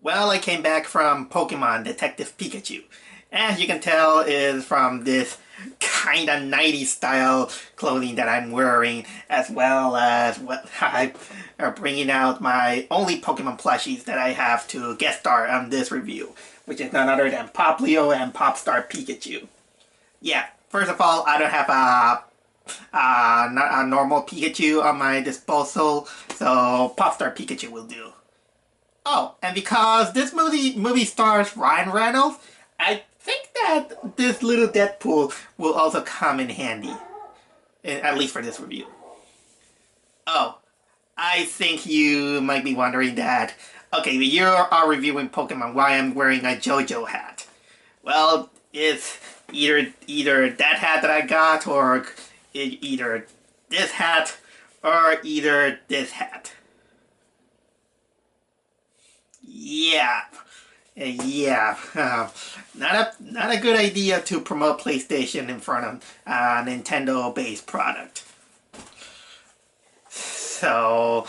Well, I came back from Pokemon Detective Pikachu. As you can tell, is from this kinda 90s style clothing that I'm wearing, as well as what I are bringing out my only Pokemon plushies that I have to guest star on this review, which is none other than Poplio and Popstar Pikachu. Yeah, first of all, I don't have a normal Pikachu on my disposal, so Popstar Pikachu will do. Oh, and because this movie stars Ryan Reynolds, I think that this little Deadpool will also come in handy, at least for this review. Oh, I think you might be wondering that. Okay, you are reviewing Pokemon. Why I'm wearing a JoJo hat? Well, it's either that hat that I got, or either this hat, or either this hat. Yeah. Yeah, not a good idea to promote PlayStation in front of a Nintendo-based product. So,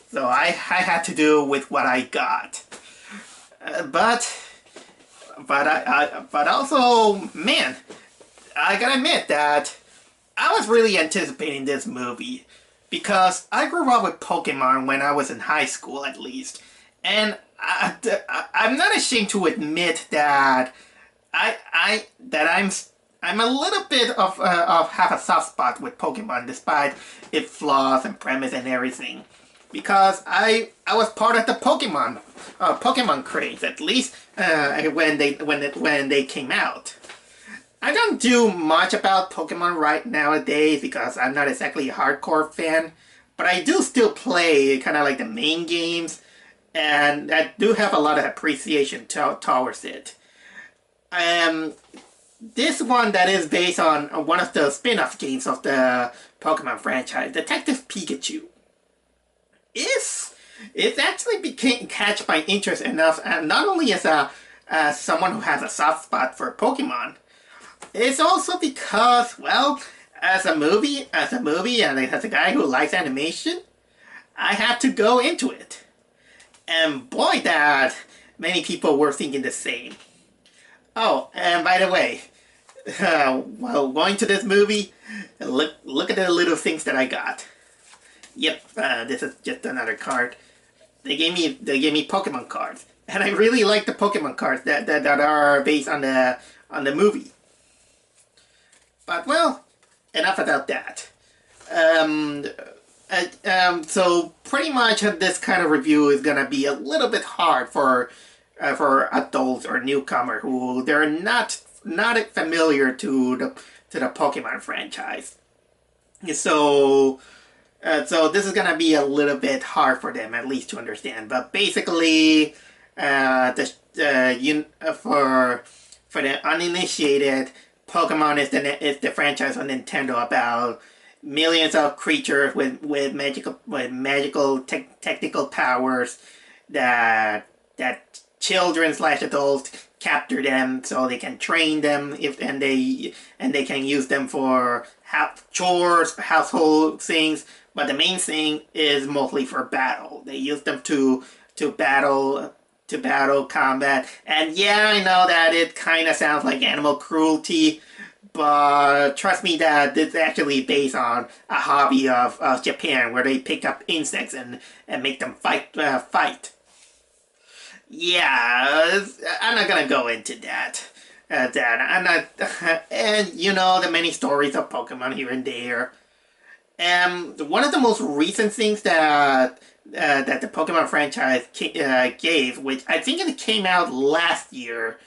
so I had to do with what I got. But but also, man, I gotta admit that I was really anticipating this movie because I grew up with Pokemon when I was in high school, at least, and I'm not ashamed to admit that I'm a little bit of have a soft spot with Pokemon, despite its flaws and premise and everything, because I was part of the Pokemon craze, at least when they came out. I don't do much about Pokemon right nowadays because I'm not exactly a hardcore fan, but I do still play kind of like the main games, and I do have a lot of appreciation towards it. Um, this one that is based on one of the spin-off games of the Pokemon franchise, Detective Pikachu, is it actually became catch my interest enough, and not only as a as someone who has a soft spot for Pokemon, it's also because, well, and as a guy who likes animation, I had to go into it. And boy, that many people were thinking the same. Oh, and by the way, while going to this movie, look at the little things that I got. Yep, this is just another card. They gave me Pokemon cards, and I really like the Pokemon cards that are based on the movie. But well, enough about that. Um, so pretty much this kind of review is gonna be a little bit hard for adults or newcomer who they're not familiar to the Pokemon franchise. So so this is gonna be a little bit hard for them, at least to understand. But basically, for the uninitiated, Pokemon is the franchise on Nintendo about millions of creatures with magical technical powers that children slash adults capture them so they can train them if and they can use them for chores, household things. But the main thing is mostly for battle. They use them to battle combat. And yeah, I know that it kind of sounds like animal cruelty, but trust me that this is actually based on a hobby of Japan, where they pick up insects and make them fight. Yeah, I'm not gonna go into that. I'm not, and you know the many stories of Pokemon here and there. One of the most recent things that the Pokemon franchise gave, which I think it came out last year,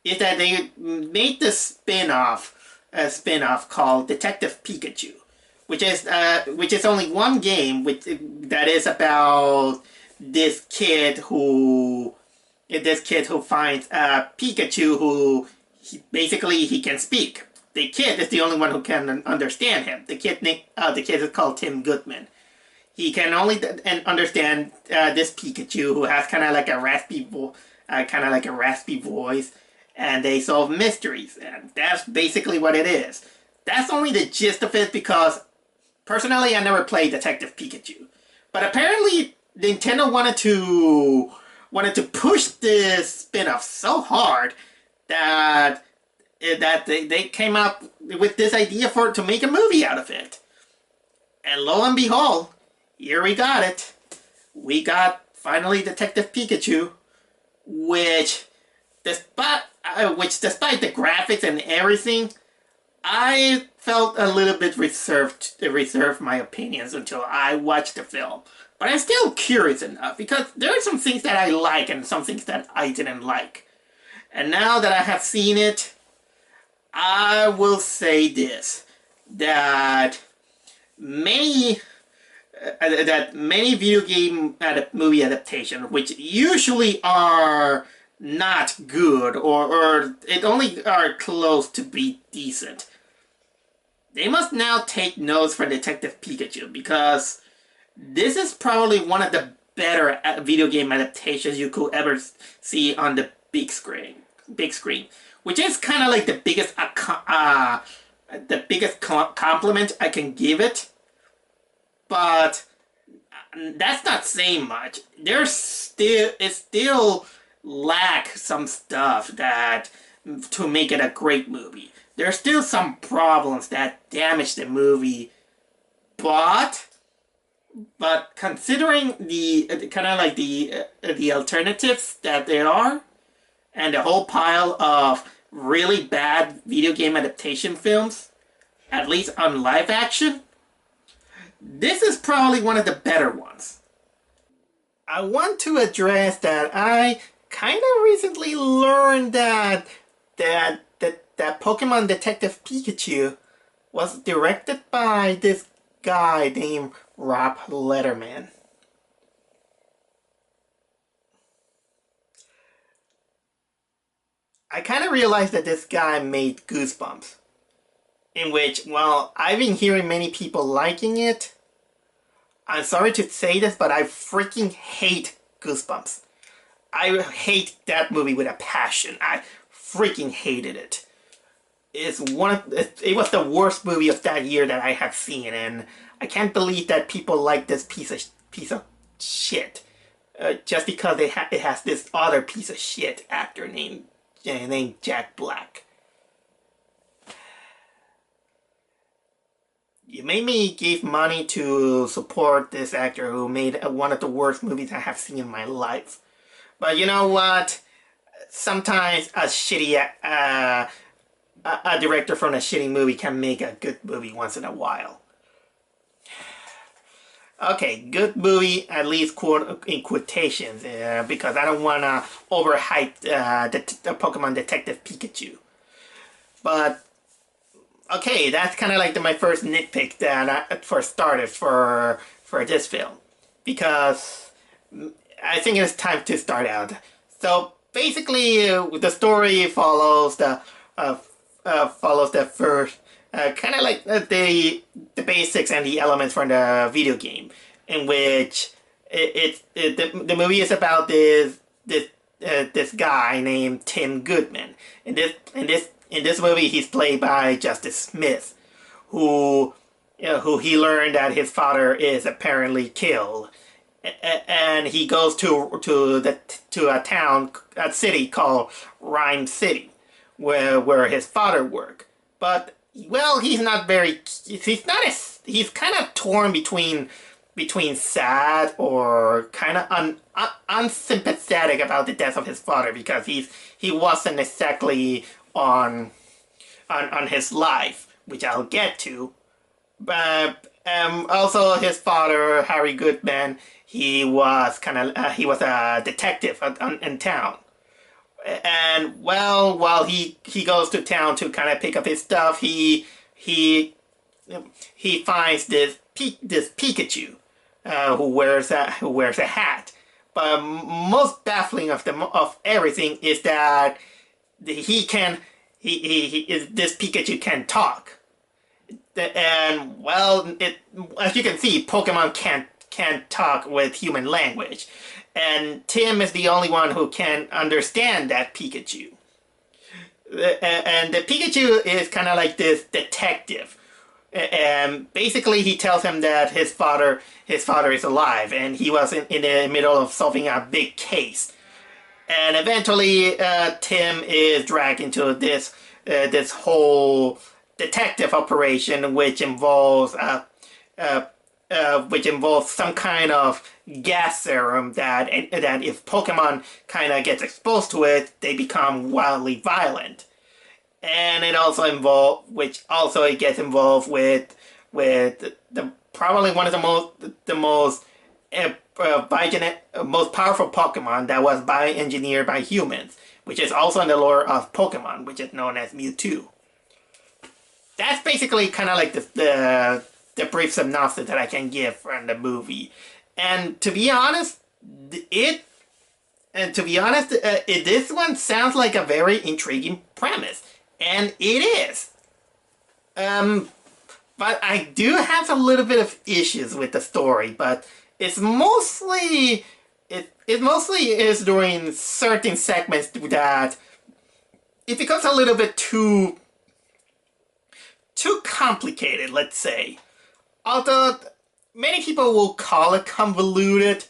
is that they made this spin-off called Detective Pikachu, which is only one game that is about this kid who finds a Pikachu who basically he can speak. The kid is the only one who can understand him. The kid is called Tim Goodman. He can only understand this Pikachu who has kind of like a raspy voice, and they solve mysteries, and that's basically what it is. That's only the gist of it, because personally I never played Detective Pikachu, but apparently Nintendo wanted to push this spin-off so hard that they came up with this idea to make a movie out of it. And lo and behold, here we got it. We got finally Detective Pikachu, which despite the graphics and everything, I felt a little bit reserved my opinions until I watched the film. But I'm still curious enough because there are some things that I like and some things that I didn't like. And now that I have seen it, I will say this, that many video game movie adaptations, which usually are not good or it only are close to be decent, they must now take notes from Detective Pikachu, because this is probably one of the better video game adaptations you could ever see on the big screen. Which is kind of like the biggest compliment I can give it. But that's not saying much. It still lack some stuff that to make it a great movie. There's still some problems that damage the movie, but considering the kind of like the alternatives that there are, and the whole pile of really bad video game adaptation films, at least on live action, this is probably one of the better ones. I want to address that I kind of recently learned that Pokemon Detective Pikachu was directed by this guy named Rob Letterman. I kind of realized that this guy made Goosebumps, in which, well, I've been hearing many people liking it. I'm sorry to say this, but I freaking hate Goosebumps. I hate that movie with a passion. I freaking hated it. It was the worst movie of that year that I have seen, and I can't believe that people like this piece of shit just because it has this other piece of shit actor named Jack Black. You made me give money to support this actor who made one of the worst movies I have seen in my life. But you know what? Sometimes a director from a shitty movie can make a good movie once in a while. Okay, good movie, at least in quotations, because I don't want to overhype the Pokemon Detective Pikachu. But, okay, that's kind of like my first nitpick that for starters for this film. Because I think it's time to start out. So, basically, the story follows the first, kind of like the basics and the elements from the video game, in which the movie is about this guy named Tim Goodman. In this movie, he's played by Justice Smith, who he learned that his father is apparently killed, and he goes to a city called Rhyme City, where his father worked. But well, he's kind of torn between sad or kind of unsympathetic about the death of his father, because he wasn't exactly on his life, which I'll get to. But also his father, Harry Goodman, he was a detective in town. And well, while he goes to town to kind of pick up his stuff, he finds this Pikachu who wears a hat. But most baffling of everything is that this Pikachu can talk. And well, as you can see, Pokemon can't talk with human language. And Tim is the only one who can understand that Pikachu. And the Pikachu is kind of like this detective. And basically he tells him that his father is alive, and he was in the middle of solving a big case And eventually, Tim is dragged into this whole detective operation, which involves some kind of gas serum that if Pokemon kind of gets exposed to it, they become wildly violent. And it also it gets involved with the probably one of the most most powerful Pokemon that was engineered by humans, which is also in the lore of Pokemon, which is known as Mewtwo. That's basically kind of like the brief synopsis that I can give from the movie. And to be honest, this one sounds like a very intriguing premise, and it is. But I do have a little bit of issues with the story, but it's mostly it mostly is during certain segments that it becomes a little bit too complicated, let's say. Although many people will call it convoluted,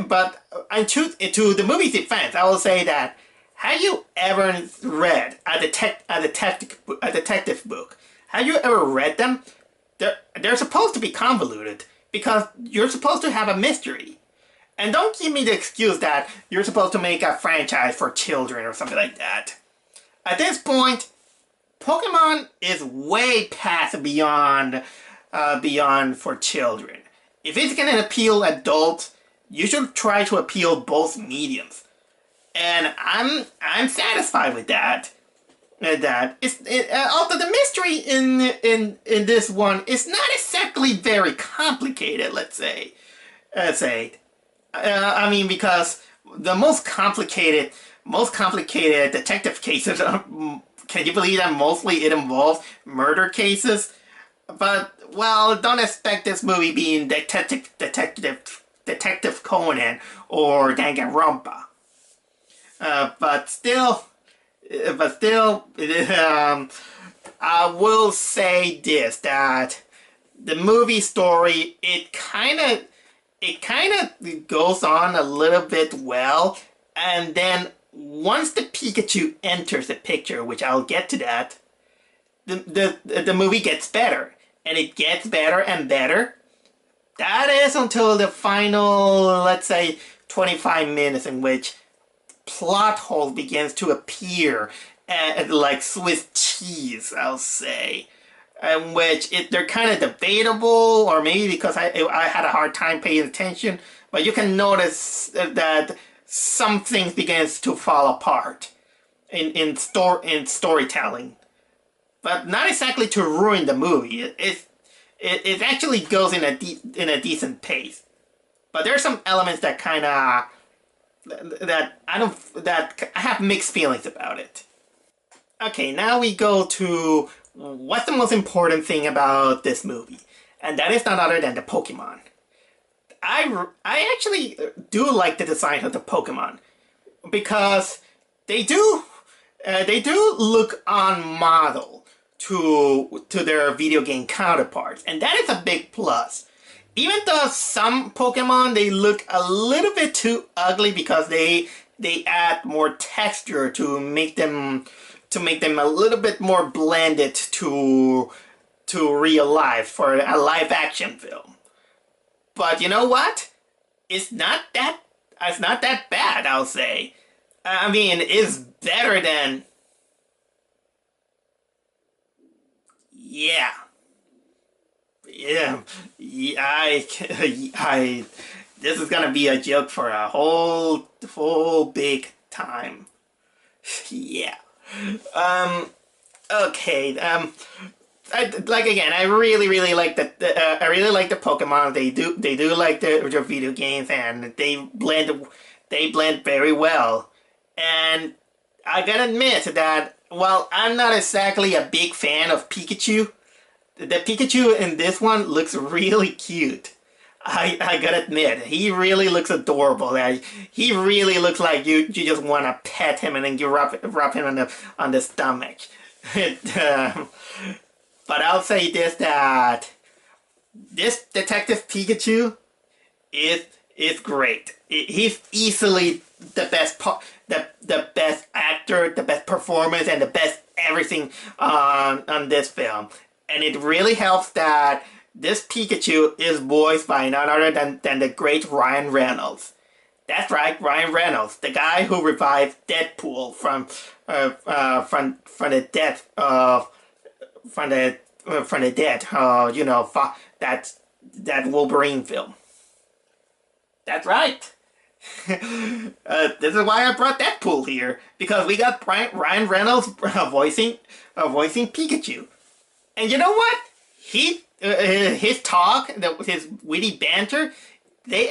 but to the movie's defense, I will say that have you ever read a detective book? Have you ever read them? They're supposed to be convoluted because you're supposed to have a mystery. And don't give me the excuse that you're supposed to make a franchise for children or something like that. At this point, Pokemon is way past beyond for children. If it's gonna appeal adults, you should try to appeal both mediums. And I'm satisfied with that. Although the mystery in this one is not exactly very complicated, let's say. I mean, because the most complicated detective cases are, can you believe that mostly it involves murder cases? But well, don't expect this movie being Detective Conan or Danganronpa. But still, I will say this, that the movie story, it kind of goes on a little bit well, and then once the Pikachu enters the picture, which I'll get to that, the movie gets better, and it gets better and better. That is until the final, let's say, 25 minutes, in which plot hole begins to appear, like Swiss cheese, I'll say, in which they're kind of debatable, or maybe because I had a hard time paying attention, but you can notice that some things begins to fall apart in storytelling, but not exactly to ruin the movie. It actually goes in a decent pace, but there are some elements that kind of that I have mixed feelings about it. Okay, now we go to what's the most important thing about this movie, and that is none other than the Pokemon. I actually do like the design of the Pokemon because they do look on model to their video game counterparts, and that is a big plus. Even though some Pokemon, they look a little bit too ugly because they add more texture to make them a little bit more blended to real life for a live action film. But you know what? It's not that bad, I'll say. I mean, it's better than, yeah. Yeah, this is gonna be a joke for a whole big time. Yeah. Okay. I really like I really like the Pokemon. They do like the video games, and they blend very well. And I gotta admit that while I'm not exactly a big fan of Pikachu, the Pikachu in this one looks really cute. I gotta admit, he really looks adorable. He really looks like you just want to pet him and then you rub him on the stomach. But I'll say this, that this Detective Pikachu is great. He's easily the best the best actor, the best performance, and the best everything on this film. And it really helps that this Pikachu is voiced by none other than the great Ryan Reynolds. That's right, Ryan Reynolds, the guy who revived Deadpool from the death of from the dead. You know, that Wolverine film. That's right. This is why I brought Deadpool here, because we got Ryan Reynolds voicing Pikachu. And you know what? His talk, his witty banter, it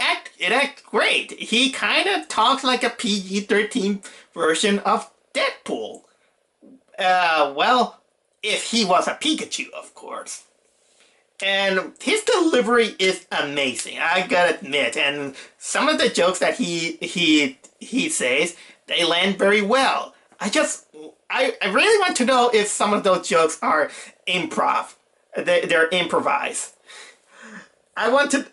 acts great. He kind of talks like a PG-13 version of Deadpool. Well, if he was a Pikachu, of course. And his delivery is amazing, I gotta admit. And some of the jokes that he says, they land very well. I really want to know if some of those jokes are improv. They're improvised. I want to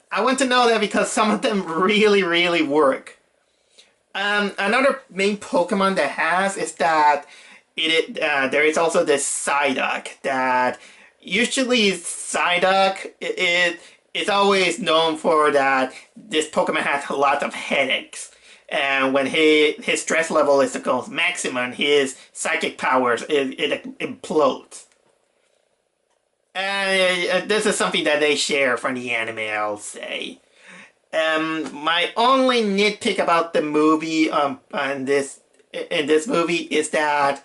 know that, because some of them really work. Another main Pokemon that has is that there is also this Psyduck that usually Psyduck is always known for that this Pokemon has a lot of headaches. And when his stress level is at its maximum, his psychic powers it implodes. And this is something that they share from the anime, I'll say. My only nitpick about the movie in this movie is that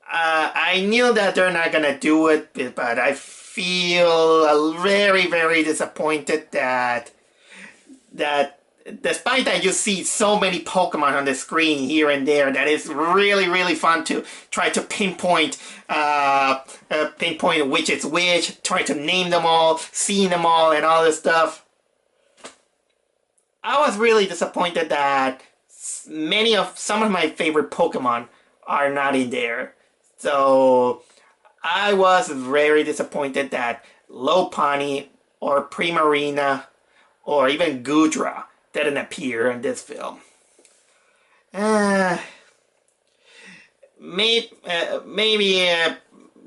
I knew that they're not gonna do it, but I feel very disappointed that despite that you see so many Pokemon on the screen here and there, that is really fun to try to pinpoint which is which, try to name them all, seeing them all, and all this stuff. I was really disappointed that some of my favorite Pokemon are not in there. So I was very disappointed that Lopunny or Primarina or even Gudra didn't appear in this film. Maybe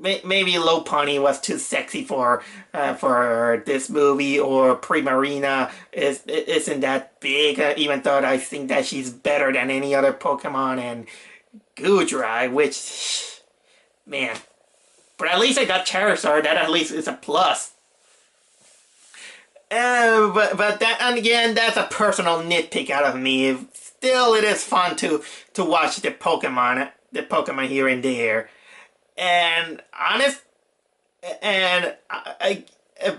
Lopunny was too sexy for this movie, or Primarina isn't that big, even though I think that she's better than any other Pokemon, and Gudra, which, man. But at least I got Charizard, that at least is a plus. But that, and again, that's a personal nitpick out of me. Still, it is fun to watch the Pokemon here and there.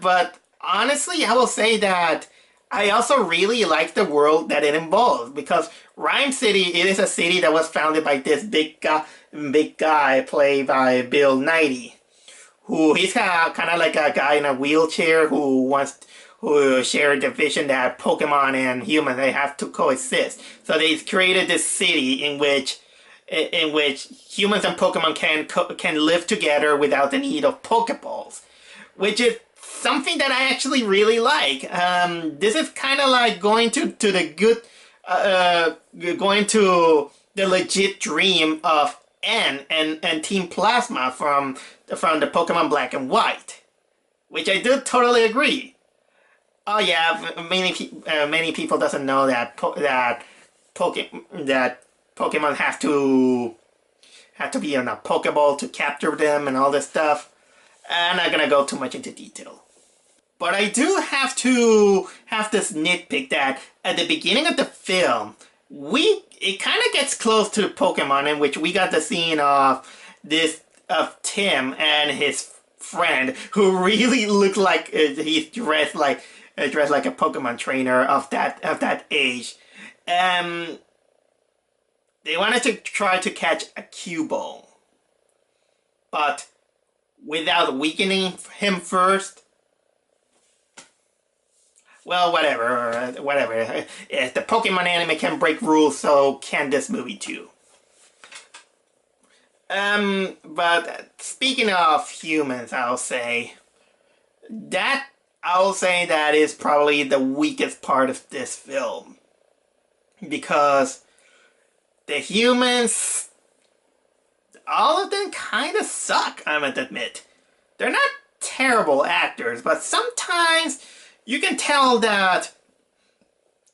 But honestly, I will say that I also really like the world that it involves, because Rhyme City, it is a city that was founded by this big guy played by Bill Nighy, who he's kind of like a guy in a wheelchair who shared the vision that Pokemon and humans, they have to coexist. So they created this city in which humans and Pokemon can live together without the need of Pokeballs, which is something that I actually really like. This is kind of like going to the legit dream of N and Team Plasma from the Pokemon Black and White, which I do totally agree. Oh yeah, many people doesn't know that Pokemon have to be on a Pokeball to capture them and all this stuff. I'm not gonna go too much into detail. But I do have to have this nitpick that at the beginning of the film, it kind of gets close to Pokemon, in which we got the scene of Tim and his friend, who really looked like he's dressed like a Pokemon trainer of that age. They wanted to try to catch a Cubone, but without weakening him first. Well, whatever. If the Pokemon anime can break rules, so can this movie too. But speaking of humans, I'll say that is probably the weakest part of this film, because the humans, all of them kind of suck, I must admit. They're not terrible actors, but sometimes you can tell that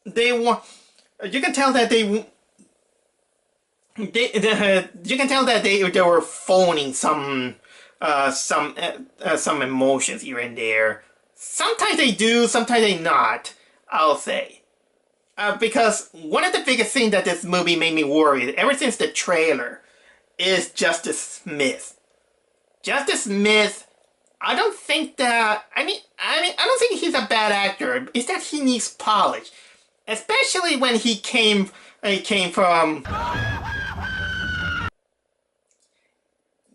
they want. You can tell that you can tell that they were phoning some emotions here and there. Sometimes they do, sometimes they not. I'll say. Because one of the biggest things that this movie made me worried ever since the trailer is Justice Smith. Justice Smith, I don't think that. I don't think he's a bad actor. It's that he needs polish, especially when he came from.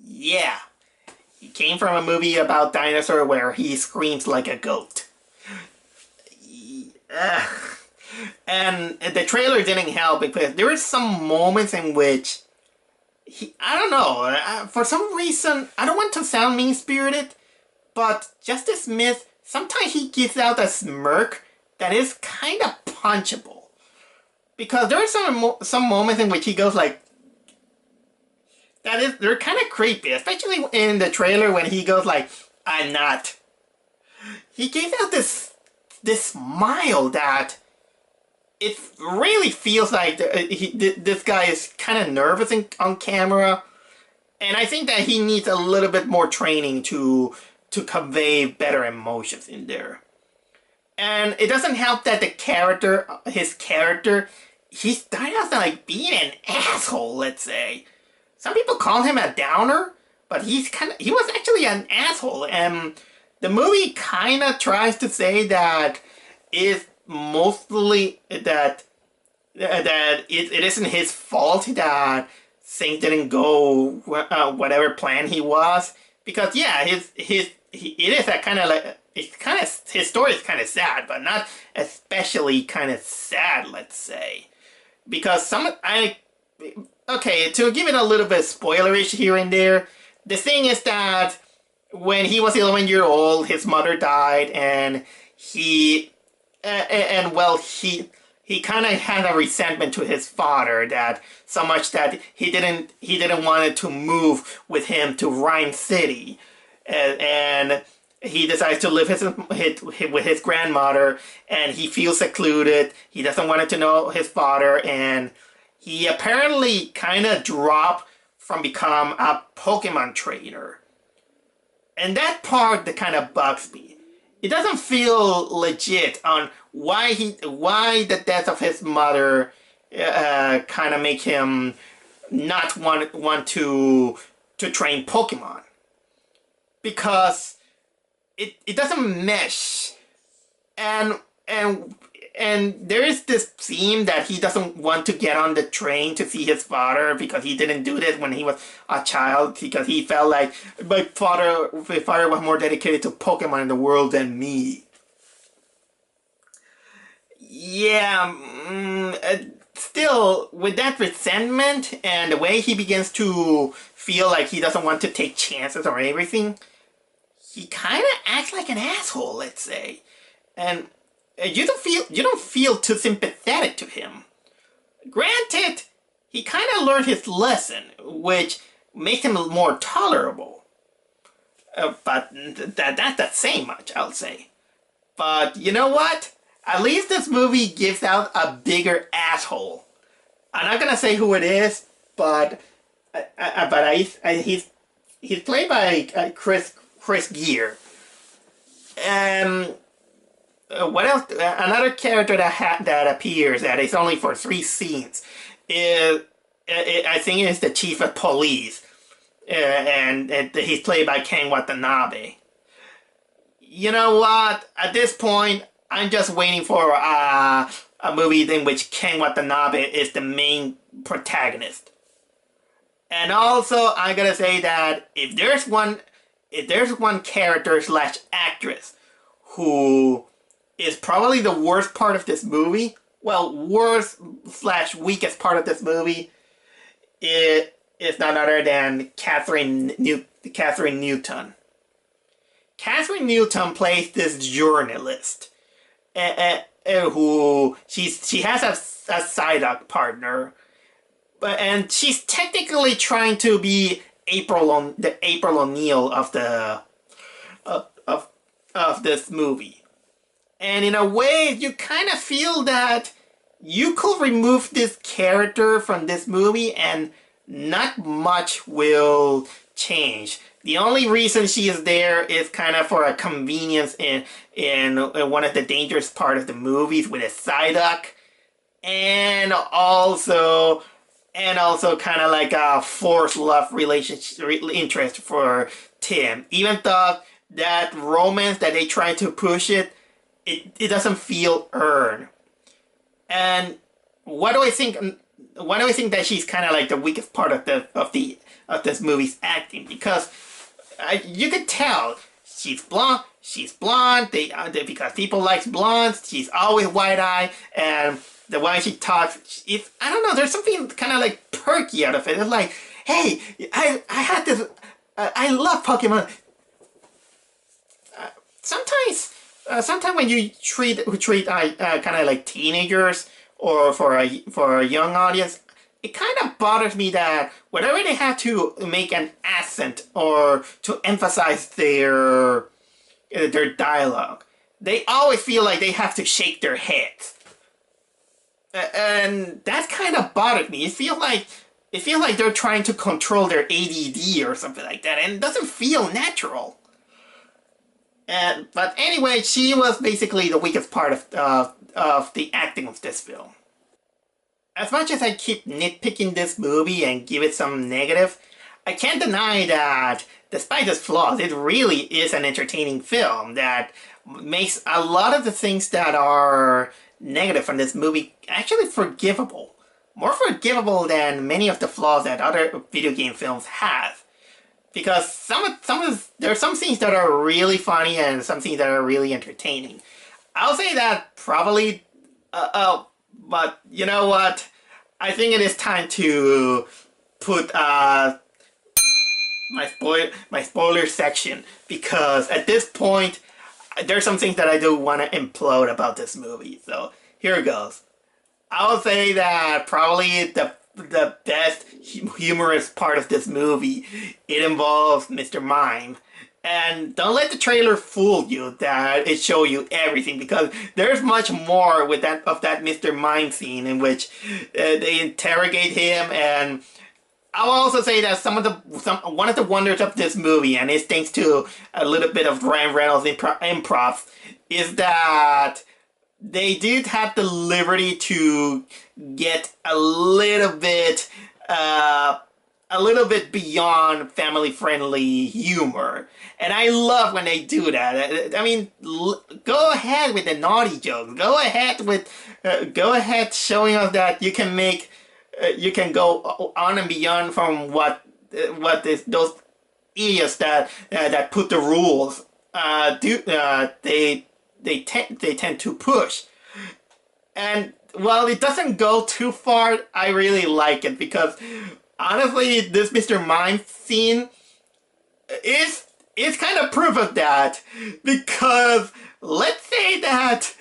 Yeah, he came from a movie about dinosaur where he screams like a goat. And the trailer didn't help because there were some moments in which I don't know, for some reason, I don't want to sound mean-spirited, but Justice Smith, sometimes he gives out a smirk that is kind of punchable. Because there are some moments in which he goes like, they're kind of creepy, especially in the trailer when he goes like, I'm not. He gives out this smile that it really feels like this guy is kind of nervous on camera. And I think that he needs a little bit more training to convey better emotions in there. And it doesn't help that his character, he started out like being an asshole, let's say. Some people call him a downer, but he was actually an asshole. And the movie kind of tries to say that it's mostly that it isn't his fault that things didn't go whatever plan he was, because yeah, it is a kind of like, it's kind of, his story is kind of sad, but not especially kind of sad, let's say, because okay, to give it a little bit spoilerish here and there, the thing is that when he was 11 years old, his mother died, and he kind of had a resentment to his father, that so much that he didn't want to move with him to Rhyme City, and he decides to live with his grandmother, and he feels secluded. He doesn't want to know his father, and he apparently kind of dropped from become a Pokemon trainer, and that part that kind of bugs me. It doesn't feel legit on why the death of his mother kind of make him not want to train Pokemon, because it doesn't mesh, and there is this theme that he doesn't want to get on the train to see his father because he didn't do this when he was a child, because he felt like my father was more dedicated to Pokemon in the world than me. Yeah, still, with that resentment and the way he begins to feel like he doesn't want to take chances or everything, he kind of acts like an asshole, let's say. And you don't feel too sympathetic to him. Granted, he kind of learned his lesson, which makes him more tolerable. But that doesn't say much, I'll say. But you know what? At least this movie gives out a bigger asshole. I'm not gonna say who it is, but he's played by Chris Gear. What else? Another character that appears that is only for 3 scenes is I think it's the chief of police, and he's played by Ken Watanabe. You know what? At this point, I'm just waiting for a movie in which Ken Watanabe is the main protagonist. And also, I gotta say that if there's one character / actress who is probably the worst part of this movie, well, worst / weakest part of this movie, it is none other than Catherine Newton. Catherine Newton plays this journalist who she has a side partner, and she's technically trying to be the April O'Neil of the of, of of this movie. And in a way, you kind of feel that you could remove this character from this movie and not much will change. The only reason she is there is kind of for a convenience in one of the dangerous part of the movies with a Psyduck, and also kind of like a forced love relationship interest for Tim. Even though that romance that they try to push it doesn't feel earned. And what do I think? Why do I think that she's kind of like the weakest part of this movie's acting? Because you could tell she's blonde. She's blonde. Because people like blondes. She's always wide eyed, and the way she talks, I don't know. There's something kind of like perky out of it. It's like, hey, I had this. I love Pokemon. Sometimes when you treat kind of like teenagers or for a young audience, it kind of bothers me that whenever they have to make an accent or to emphasize their dialogue, they always feel like they have to shake their heads, and that kind of bothered me. It feels like they're trying to control their ADD or something like that, and it doesn't feel natural. But anyway, she was basically the weakest part of the acting of this film. As much as I keep nitpicking this movie and give it some negative, I can't deny that, despite its flaws, it really is an entertaining film that makes a lot of the things that are negative from this movie actually forgivable. More forgivable than many of the flaws that other video game films have. Because there are some scenes that are really funny and some scenes that are really entertaining. I'll say that probably, but you know what? I think it is time to put my spoiler section, because at this point there's some things that I do want to implode about this movie. So here it goes. I will say that probably the best humorous part of this movie, it involves Mr. Mime. And don't let the trailer fool you that it show you everything, because there's much more with that Mr. Mime scene in which they interrogate him. And I will also say that one of the wonders of this movie, and it's thanks to a little bit of Ryan Reynolds improv, is that they did have the liberty to get a little bit beyond family-friendly humor. And I love when they do that. I mean, go ahead with the naughty jokes. Go ahead showing us that you can go on and beyond from those idiots that put the rules they tend to push. And while it doesn't go too far, I really like it, because honestly, this Mr. Mime scene is kind of proof of that. Because let's say that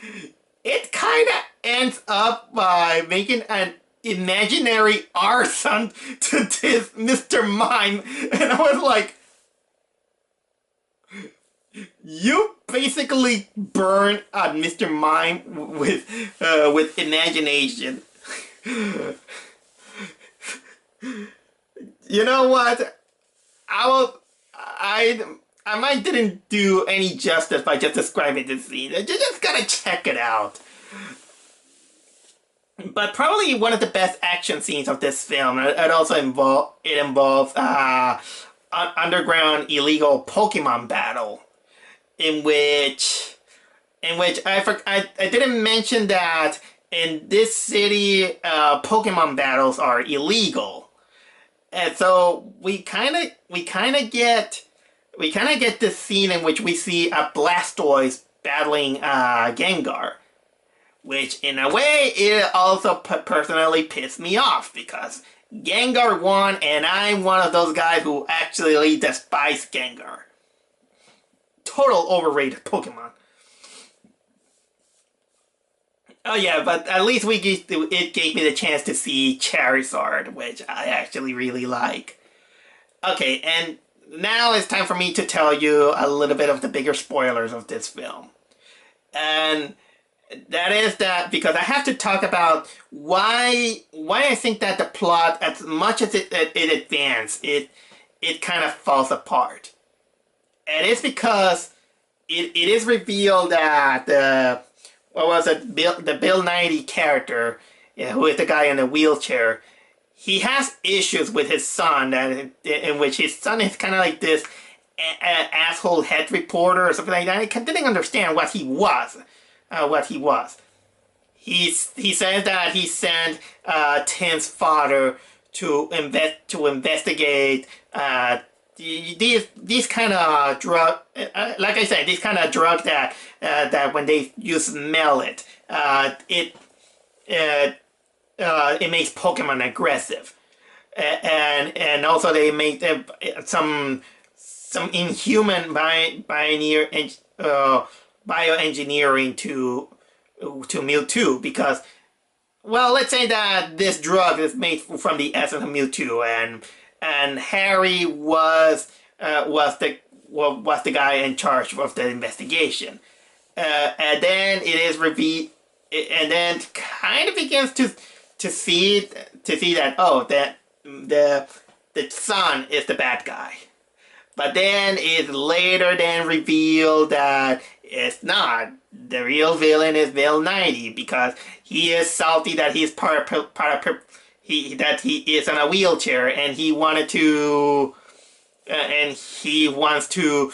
it kind of ends up by making an imaginary arson to this Mr. Mime, and I was like, you basically burn Mr. Mime with imagination. You know what? I might didn't do any justice by just describing this scene. You just gotta check it out. But probably one of the best action scenes of this film. It also involves underground illegal Pokemon battle, in which I didn't mention that in this city Pokemon battles are illegal, and so we kind of get this scene in which we see a Blastoise battling Gengar, which in a way it also personally pissed me off, because Gengar won and I'm one of those guys who actually despise Gengar. Total overrated Pokemon. Oh yeah, but at least it gave me the chance to see Charizard, which I actually really like. Okay, and now it's time for me to tell you a little bit of the bigger spoilers of this film. And that is that because I have to talk about why I think that the plot, as much as it advances, it kind of falls apart. And it's because it is revealed that the what was it the Bill 90 character, yeah, who is the guy in the wheelchair, he has issues with his son, in which his son is kind of like this asshole head reporter or something like that. I didn't understand what he was. What he was. He says that he sent Tim's father to investigate these kind of drug, like I said, these kind of drug that when you smell it, uh, it makes Pokemon aggressive, and also they make some inhuman bioengineering to Mewtwo because, well, let's say that this drug is made from the essence of Mewtwo, and Harry was the guy in charge of the investigation, and then it is revealed, and then kind of begins to see that, oh, that the son is the bad guy. But then it's later then revealed that it's not. The real villain is Bill 90 because he is salty that he's part of that he is on a wheelchair and he wanted to and he wants to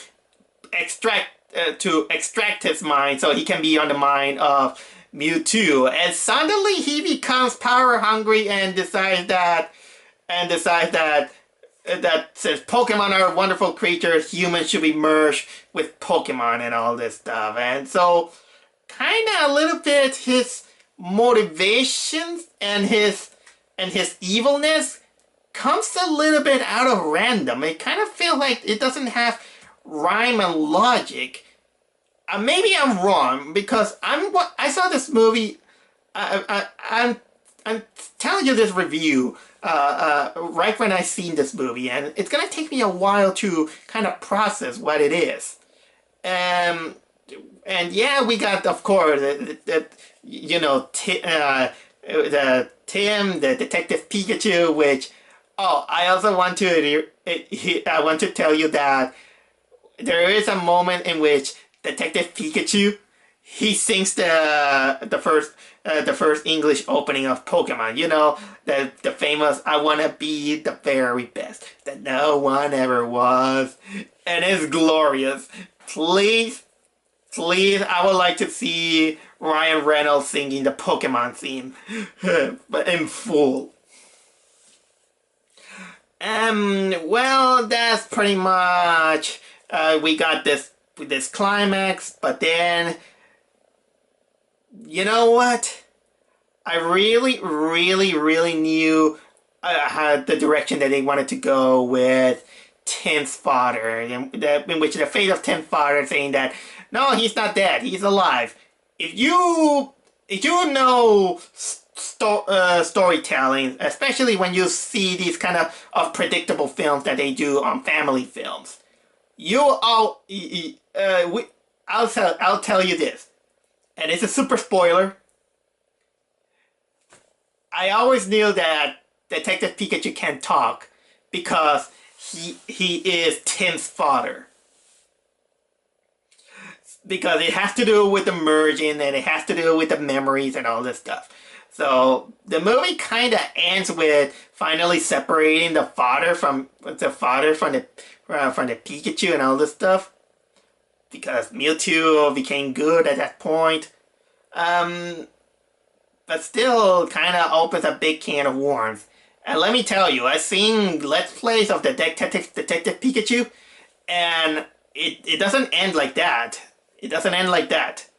extract his mind so he can be on the mind of Mewtwo. And suddenly he becomes power hungry and decides that since Pokemon are wonderful creatures, humans should be merged with Pokemon and all this stuff. And so, kind of a little bit his motivations and his evilness comes a little bit out of random. It kind of feels like it doesn't have rhyme and logic. Maybe I'm wrong because I saw this movie. I'm telling you this review right when I seen this movie, and it's gonna take me a while to kind of process what it is. And yeah, we got, of course, the Tim, the Detective Pikachu, which, oh, I also I want to tell you that there is a moment in which Detective Pikachu, he sings the first English opening of Pokemon. You know, the famous "I wanna be the very best that no one ever was," and it's glorious. Please, please, I would like to see Ryan Reynolds singing the Pokemon theme, but in full. Well, that's pretty much. We got this climax, but then, you know what? I really, really, really knew how the direction that they wanted to go with Tim's father, in which the fate of Tim's father, saying that no, he's not dead, he's alive. If you know storytelling, especially when you see these kind of predictable films that they do on family films, I'll tell you this, and it's a super spoiler. I always knew that Detective Pikachu can talk because he is Tim's father. Because it has to do with the merging and it has to do with the memories and all this stuff. So the movie kind of ends with finally separating the father from the Pikachu and all this stuff. Because Mewtwo became good at that point. But still kind of opens a big can of worms. And let me tell you, I've seen Let's Plays of the Detective Pikachu, and it doesn't end like that. It doesn't end like that.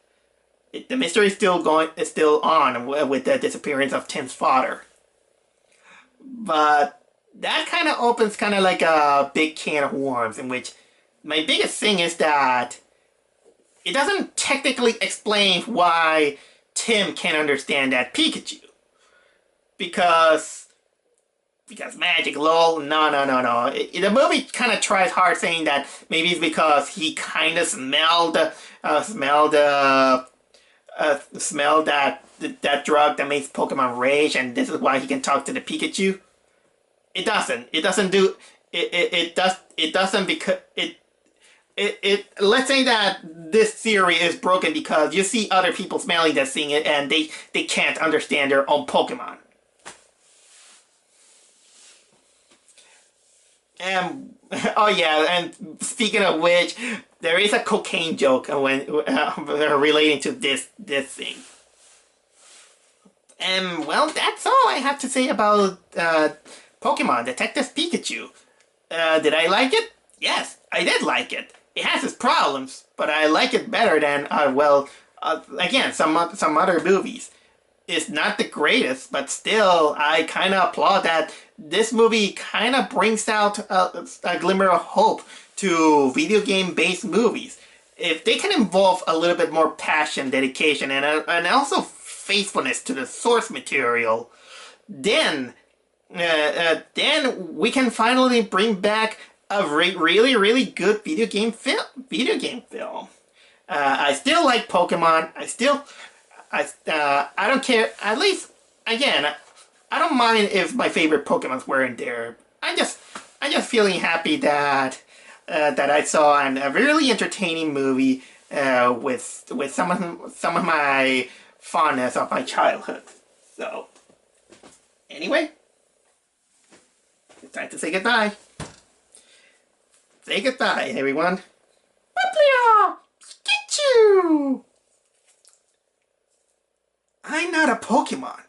The mystery is still on with the disappearance of Tim's father. But that kind of opens kind of like a big can of worms, in which my biggest thing is that it doesn't technically explain why Tim can't understand that Pikachu because magic, lol. No. The movie kind of tries hard saying that maybe it's because he kind of smelled that drug that makes Pokemon rage, and this is why he can talk to the Pikachu. It doesn't. It doesn't do. It doesn't because let's say that this theory is broken because you see other people smelling that seeing it and they can't understand their own Pokemon. And oh yeah, and speaking of which, there is a cocaine joke when relating to this thing. And well, that's all I have to say about Pokemon Detective Pikachu. Did I like it? Yes, I did like it. It has its problems, but I like it better than again some other movies. It's not the greatest, but still, I kind of applaud that this movie kind of brings out a glimmer of hope to video game based movies. If they can involve a little bit more passion, dedication, and also faithfulness to the source material, then we can finally bring back a really good video game film. I still like Pokemon. I don't care. At least, again, I don't mind if my favorite Pokemons weren't there. I'm just feeling happy that I saw a really entertaining movie with some of my fondness of my childhood. So, anyway, it's time to say goodbye. Say goodbye, everyone. Pikachu! I'm not a Pokemon.